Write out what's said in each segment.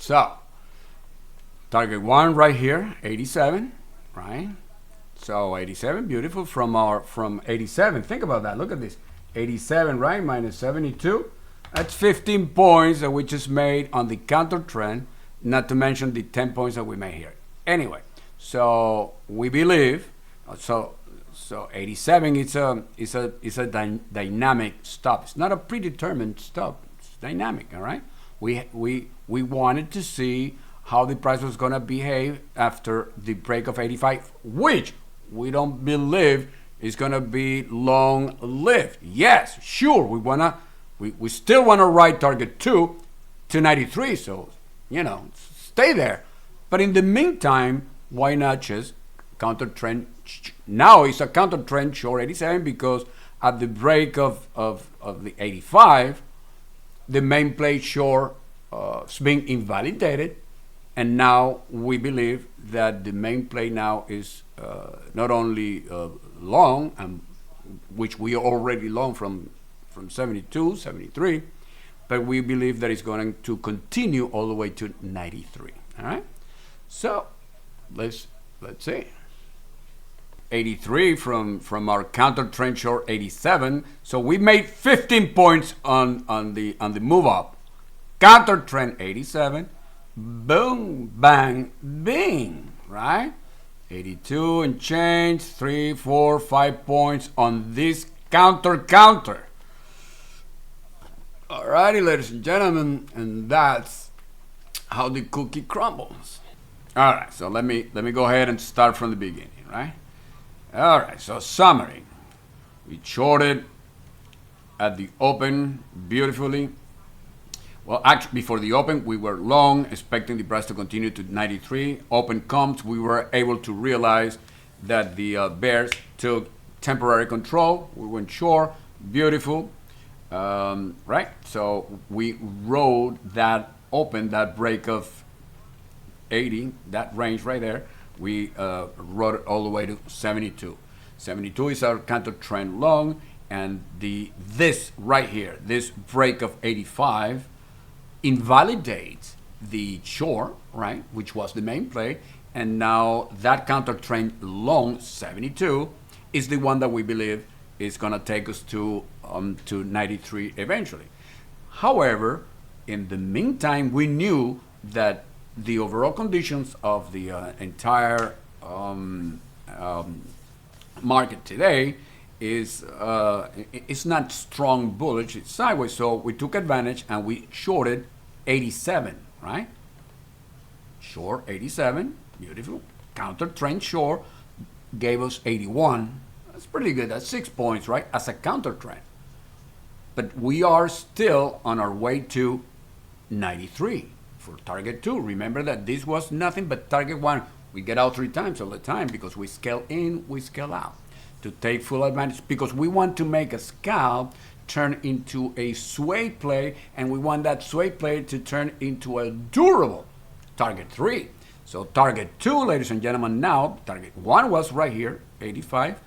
So target 1 right here, 87, right? So 87, beautiful. From 87, think about that. Look at this, 87, right, minus 72. That's 15 points that we just made on the counter trend, not to mention the 10 points that we made here. Anyway, so we believe, so 87 is a dynamic stop. It's not a predetermined stop. It's dynamic, all right? We wanted to see how the price was going to behave after the break of 85, which we don't believe is going to be long-lived. Yes, sure, we still want to ride target 2 to 93, so, stay there. But in the meantime, why not just counter trend? Now it's a counter trend short 87 because at the break of the 85, the main play short is being invalidated. And now we believe that the main play now is not only long, which we are already long from 72, 73, but we believe that it's going to continue all the way to 93. All right. So let's see. 83 from our counter trend short 87. So we made 15 points on the move up. Counter trend 87. Boom, bang, bing, right? 82 and change, 3, 4, 5 points on this counter. Alrighty, ladies and gentlemen, and that's how the cookie crumbles. All right, so let me go ahead and start from the beginning, right? All right, so summary. We shorted at the open beautifully. Well, actually, before the open, we were long, expecting the price to continue to 93. Open comes, we were able to realize that the bears took temporary control. We went short, beautiful, right? So we rode that open, that break of 80, that range right there. We rode it all the way to 72. 72 is our counter trend long, and this right here, this break of 85, invalidates the short, right, which was the main play, and now that counter trend long 72 is the one that we believe is going to take us to 93 eventually. However, in the meantime, we knew that the overall conditions of the entire market today is it's not strong bullish, it's sideways. So we took advantage and we shorted 87, right? Short 87, beautiful. Counter trend short gave us 81. That's pretty good. That's 6 points, right? As a counter trend. But we are still on our way to 93 for target 2. Remember that this was nothing but target 1. We get out 3 times all the time because we scale in, we scale out to take full advantage, because we want to make a scalp turn into a sway play, and we want that sway play to turn into a durable target 3. So target 2, ladies and gentlemen, now target 1 was right here, 85,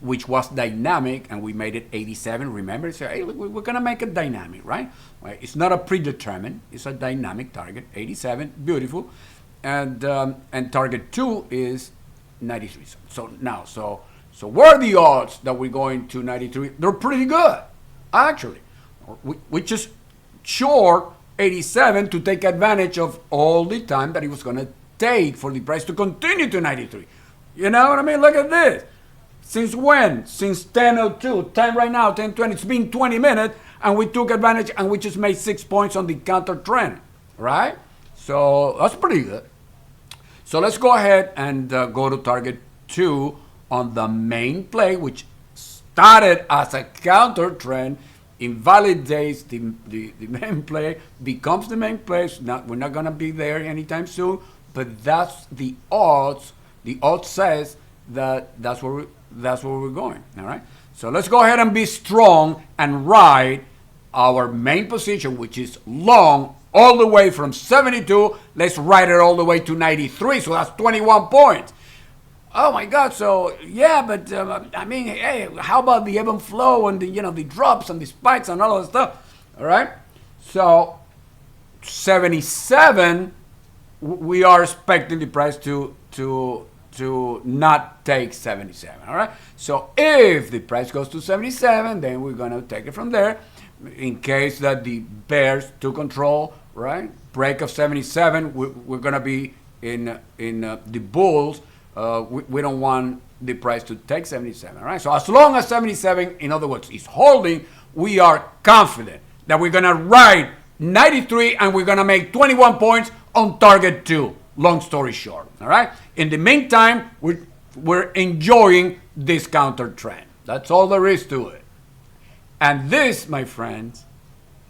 which was dynamic, and we made it 87. Remember, so hey, look, we're gonna make it dynamic, right? It's not a predetermined, it's a dynamic target, 87, beautiful, and target 2 is 93. So now, so what are the odds that we're going to 93? They're pretty good, actually. We just short 87 to take advantage of all the time that it was going to take for the price to continue to 93. You know what I mean? Look at this. Since when? Since 10:02. Time right now, 10:20. It's been 20 minutes, and we took advantage, and we just made 6 points on the counter trend, right? So that's pretty good. So let's go ahead and go to target 2 on the main play, which started as a counter trend, invalidates the main play, becomes the main play. So we're not going to be there anytime soon, but that's the odds. The odds says that that's where we're going. All right. So let's go ahead and be strong and ride our main position, which is long, all the way from 72. Let's ride it all the way to 93. So that's 21 points. Oh my God! So yeah, but I mean, hey, how about the ebb and flow and the drops and the spikes and all of that stuff? All right. So 77, we are expecting the price to not take 77. All right. So if the price goes to 77, then we're gonna take it from there. In case that the bears took control, right? Break of 77, we're gonna be in the bulls. We don't want the price to take 77. All right. So as long as 77, in other words, is holding, we are confident that we're gonna ride 93 and we're gonna make 21 points on target 2. Long story short, all right? In the meantime, we're enjoying this counter trend. That's all there is to it. And this, my friends,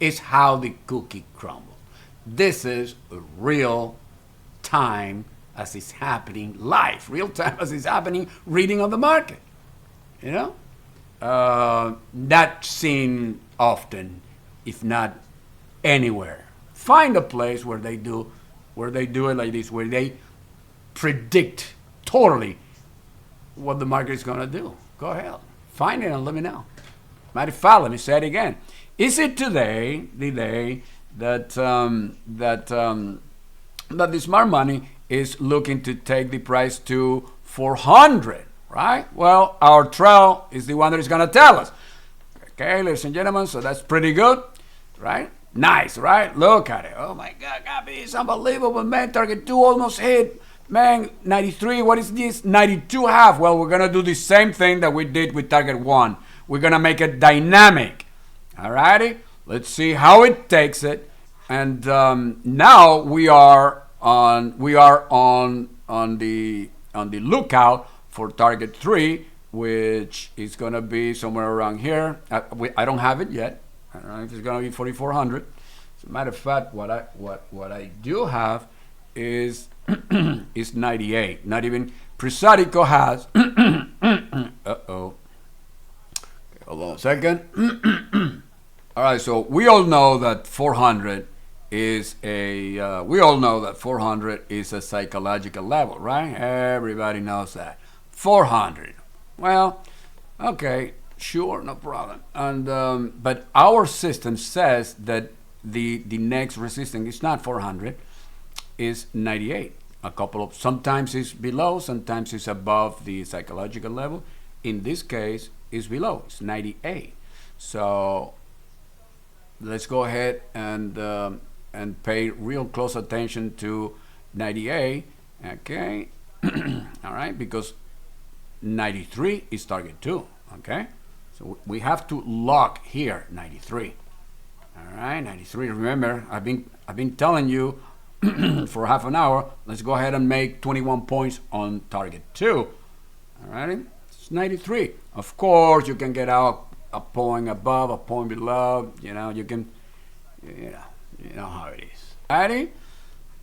is how the cookie crumbles. This is real time as it's happening live, real time as it's happening, reading on the market. You know? Not seen often, if not anywhere. Find a place where they do it like this, where they predict totally what the market is going to do. Go ahead. Find it and let me know. Matter of fact, let me say it again. Is it today the day that that the smart money is looking to take the price to 400, right? Well, our trail is the one that is going to tell us. Okay, ladies and gentlemen, so that's pretty good, right? Nice, right? Look at it. Oh my God, CAPI, it's unbelievable, man. Target 2 almost hit. Man, 93, what is this? 92.5. Well, we're going to do the same thing that we did with target 1. We're going to make it dynamic. All righty? Let's see how it takes it. And now we are on the lookout for target 3, which is going to be somewhere around here. I don't have it yet. I don't know if it's going to be 4,400. As a matter of fact, what I do have is is 98. Not even Prisatico has. Uh-oh. Okay, hold on a second. All right, so we all know that 400 is a psychological level, right? Everybody knows that. 400. Well, okay. Sure, no problem. And but our system says that the next resistance is not 400, is 98. Sometimes it's below, sometimes it's above the psychological level. In this case, it's below. It's 98. So let's go ahead and pay real close attention to 98. Okay, all right, because 93 is target 2. Okay. So we have to lock here 93. All right, 93. Remember, I've been telling you for half an hour. Let's go ahead and make 21 points on target 2. All right, it's 93. Of course, you can get out a point above, a point below. You know, you know how it is. Ready?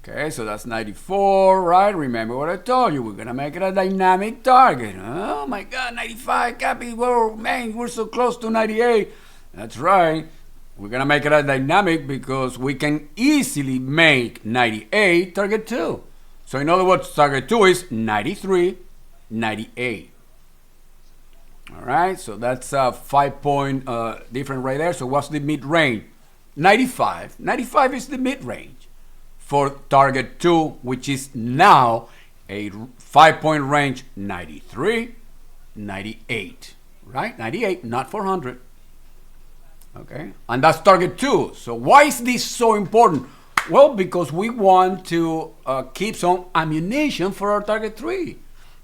Okay, so that's 94, right? Remember what I told you. We're going to make it a dynamic target. Oh, my God, 95, CAPI. Whoa, man, we're so close to 98. That's right. We're going to make it a dynamic because we can easily make 98 target 2. So in other words, target 2 is 93, 98. All right, so that's a 5-point difference right there. So what's the mid-range? 95. 95 is the mid-range for target 2, which is now a 5-point range, 93, 98, right? 98, not 400. Okay, and that's target 2. So why is this so important? Well, because we want to keep some ammunition for our target 3.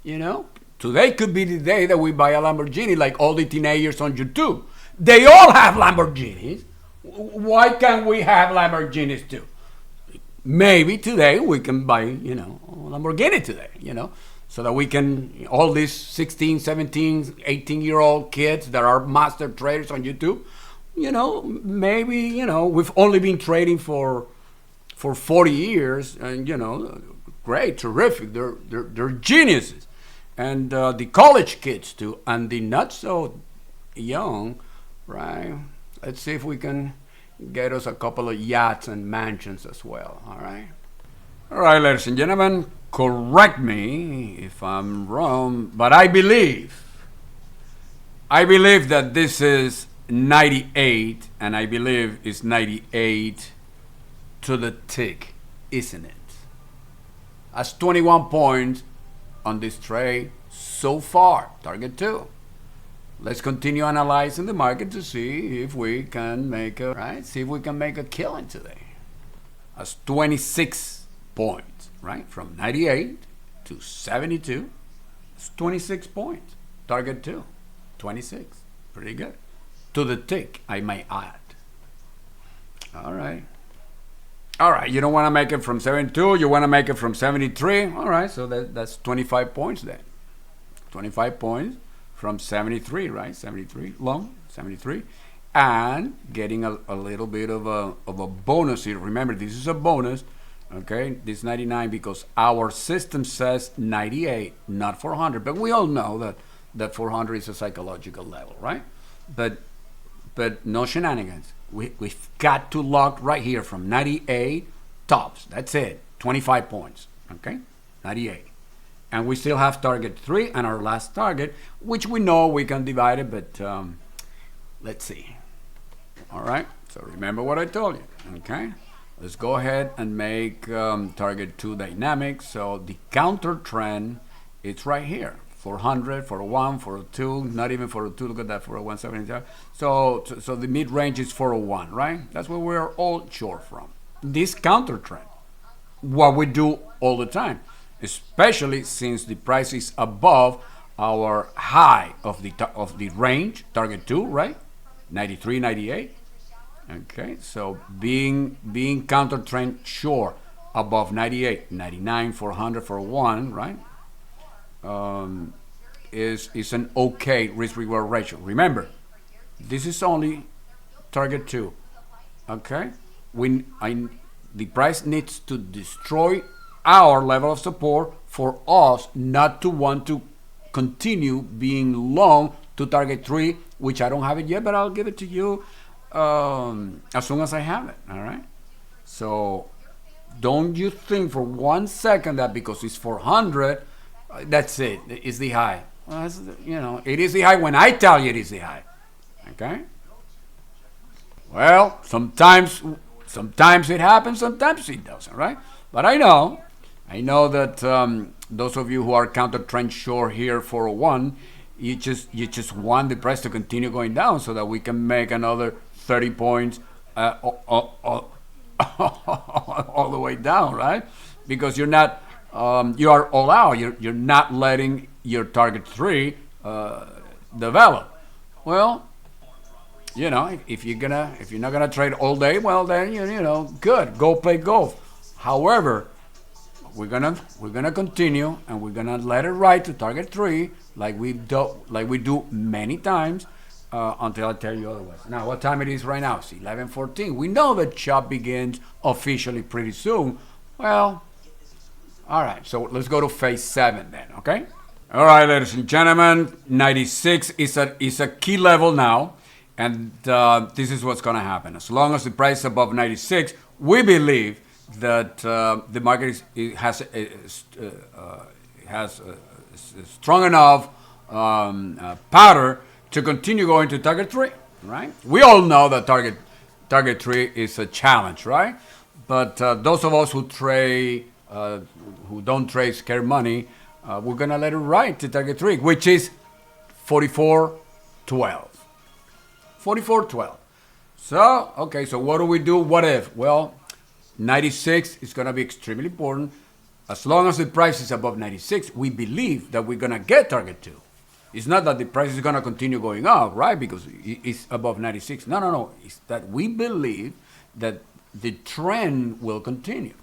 You know, today could be the day that we buy a Lamborghini, like all the teenagers on YouTube. They all have Lamborghinis. Why can't we have Lamborghinis too? Maybe today we can buy, you know, a Lamborghini today, you know, so that we can, all these 16, 17, 18-year-old kids that are master traders on YouTube, you know, maybe, you know, we've only been trading for 40 years and, you know, great, terrific. They're geniuses. And the college kids too, and the not so young, right? Let's see if we can get us a couple of yachts and mansions as well. All right, ladies and gentlemen, correct me if I'm wrong, but I believe that this is 98, and I believe it's 98 to the tick, isn't it? That's 21 points on this trade so far, target 2. Let's continue analyzing the market to see if we can make a killing today. That's 26 points, right? From 98 to 72. It's 26 points. Target 2, 26. Pretty good. To the tick, I may add. All right. All right, you don't want to make it from 72, you want to make it from 73. All right, so that's 25 points then. 25 points from 73, right? 73 long, 73. And getting a little bit of a bonus here. Remember, this is a bonus, okay? This 99 because our system says 98, not 400. But we all know that 400 is a psychological level, right? But no shenanigans. We've got to lock right here from 98 tops. That's it. 25 points. Okay? 98. And we still have target 3 and our last target, which we know we can divide it, but let's see. All right? So remember what I told you. Okay? Let's go ahead and make target 2 dynamic. So the counter trend, it's right here. 400, 401, 402, not even 402, look at that, 401, 75. So the mid-range is 401, right? That's where we're all short from. This counter trend, what we do all the time, especially since the price is above our high of the range, target 2, right? 93, 98. Okay, so being counter trend short above 98, 99, 400, 401, right? Is an okay risk-reward ratio. Remember, this is only target 2. Okay, the price needs to destroy our level of support for us not to want to continue being long to target 3, which I don't have it yet, but I'll give it to you as soon as I have it. All right. So don't you think for 1 second that because it's 400. That's it. It's the high. Well, it is the high when I tell you it is the high. Okay? Well, sometimes it happens, sometimes it doesn't, right? But I know that those of you who are counter trend short here for 401, you just want the price to continue going down so that we can make another 30 points all the way down, right? Because you're not. You are all out. You're not letting your target 3 develop. Well, if you're not gonna trade all day, well then good. Go play golf. However, we're gonna continue and we're gonna let it ride to target 3 like we do many times until I tell you otherwise. Now, what time it is right now? It's 11:14. We know the chop begins officially pretty soon. Well. All right, so let's go to phase 7 then, okay? All right, ladies and gentlemen, 96 is a key level now, and this is what's going to happen. As long as the price is above 96, we believe that the market has strong enough powder to continue going to target 3, right? We all know that target 3 is a challenge, right? But those of us who don't trade scare money, we're gonna let it ride to target 3, which is 44.12. 44.12. So okay, so what do we do? What if? Well, 96 is gonna be extremely important. As long as the price is above 96, we believe that we're gonna get target 2. It's not that the price is gonna continue going up, right? Because it's above 96. No. It's that we believe that the trend will continue.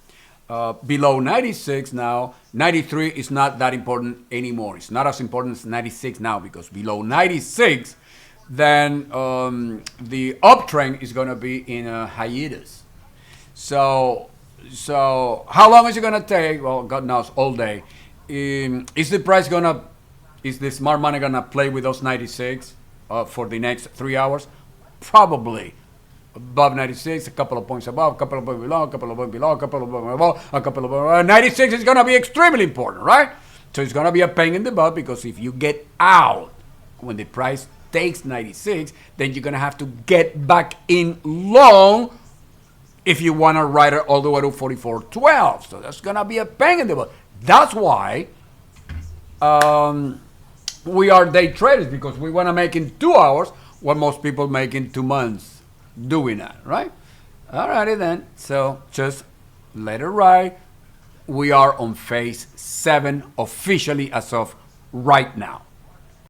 Below 96 now, 93 is not that important anymore. It's not as important as 96 now because below 96, then the uptrend is going to be in a hiatus. So how long is it going to take? Well, God knows, all day. Is the smart money going to play with those 96 for the next 3 hours? Probably. Above 96, a couple of points above, a couple of points below, a couple of points below, a couple of points above, a couple of 96 is going to be extremely important, right? So it's going to be a pain in the butt because if you get out when the price takes 96, then you're going to have to get back in long if you want to ride it all the way to 44.12. So that's going to be a pain in the butt. That's why we are day traders, because we want to make in 2 hours what most people make in 2 months doing that, right? Alrighty then. So just let it ride. We are on phase 7 officially as of right now.